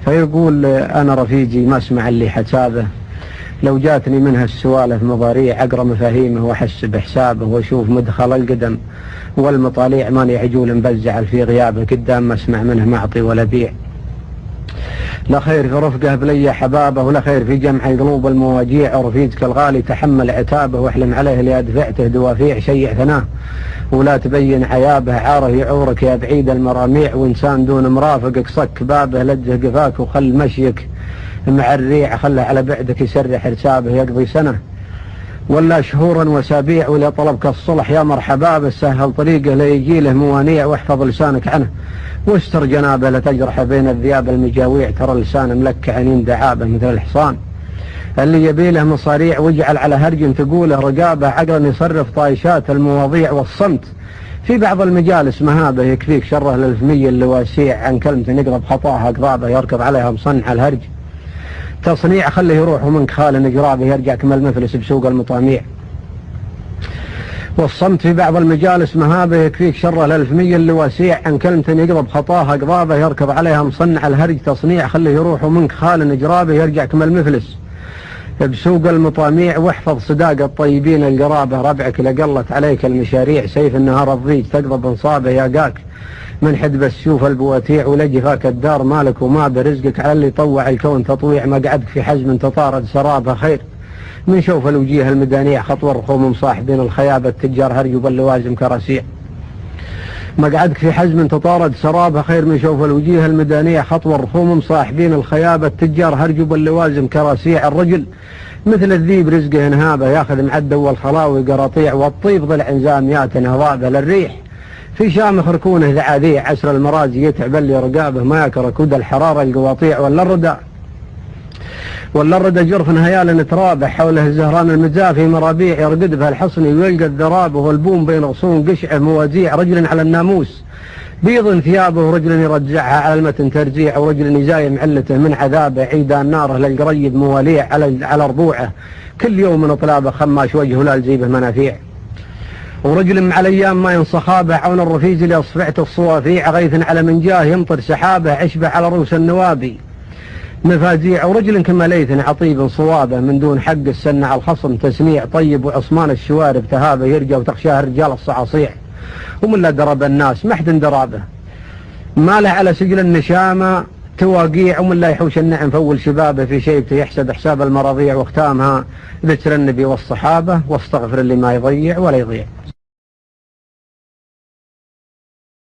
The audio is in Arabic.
فيقول أنا رفيجي ما اسمع اللي حسابه، لو جاتني منها السوالف مضاريع أقرأ مفاهيمه وأحس بحسابه وأشوف مدخل القدم والمطاليع ماني عجول مبزعل في غيابه، قدام ما اسمع منه معطي ولا بيع. لا خير في رفقه بلي حبابه، ولا خير في جمع قلوب المواجيع، ورفيقك الغالي تحمل عتابه، واحلم عليه لأدفعته دوافيع شيع ثناه، ولا تبين عيابه عاره يعورك يا بعيد المراميع، وإنسان دون مرافقك صك بابه لجه قفاك، وخل مشيك مع الريع خله على بعدك يسرح حسابه يقضي سنة ولا شهورا وسابيع، ولا طلبك الصلح يا مرحبا بسهل طريقه ليجي له موانيع، واحفظ لسانك عنه واستر جنابه لتجرح بين الذياب المجاويع، ترى اللسان ملكع عنين دعابه مثل الحصان اللي يبيله مصاريع، واجعل على هرج تقوله رقابه عقلا يصرف طايشات المواضيع، والصمت في بعض المجالس مهابه يكفيك شره للفمية اللواسيع، عن كلمة يقرب خطاها قضابه يركض عليها مصنع الهرج، تصنيع خله يروح ومنك خال نجرابه يرجع كما المفلس بسوق المطاميع، والصمت في بعض المجالس مهابه يكفيك شره للفمية اللواسيع، عن كلمة يقرب خطاها قضابه يركض عليها مصنع الهرج، تصنيع خله يروح ومنك خال نجرابه يرجع كما المفلس بسوق المطاميع، واحفظ صداق الطيبين القرابة، ربعك لقلت عليك المشاريع، سيف النهار الضيج تقضب انصابه ياقاك من حدب السيوف البواتيع، ولجفاك الدار مالك وما برزقك على اللي طوع الكون تطويع، مقعدك في حزم تطارد سرابه خير من شوف الوجيه المدانيع، خطوة الرخوم مصاحبين الخيابة التجار هرجوا باللوازم كراسيع، مقعدك في حزم تطارد سرابه خير من شوف الوجيه المدانية، خطوة الرخوم مصاحبين الخيابة التجار هرجوا باللوازم كراسيع، الرجل مثل الذيب رزقه انهابه ياخذ معده والخلاوي قراطيع، والطيب ضلع انزاميات هضابه للريح في شامخ ركونه ذعاذيع، عسر المرازي يتعب اللي رقابه ما يكرك ود الحرارة القواطيع، ولا الردى جرف هيال نترابح حوله الزهران المزافي مرابيع، يرقد بها الحصني ويلقى الذراب والبوم بين غصون قشعه موازيع، رجل على الناموس بيض ثيابه، ورجل يرجعها على المتن ترجيع، ورجل يزايم علته من عذابه عيدان ناره للقريب مواليع على ربوعه، كل يوم من اطلابه خماش وجهه لا لزيبه منافيع، ورجل مع الايام ما ينصخابه عون الرفيج لاصفعت الصوافيع، غيث على منجاه يمطر سحابه عشبه على رؤوس النوابي مفازيع، ورجل كما ليث عطيب صوابه من دون حق السن على الخصم تسميع، طيب وعصمان الشوارب تهابه يرجى وتخشاه رجال الصعاصيع، ومن لا درب الناس محد درابه ما له على سجل النشامه تواقيع، ومن لا يحوش النعم فول شبابه في شيبته يحسب حساب المراضيع، واختامها ذكر النبي والصحابه، واستغفر اللي ما يضيع ولا يضيع.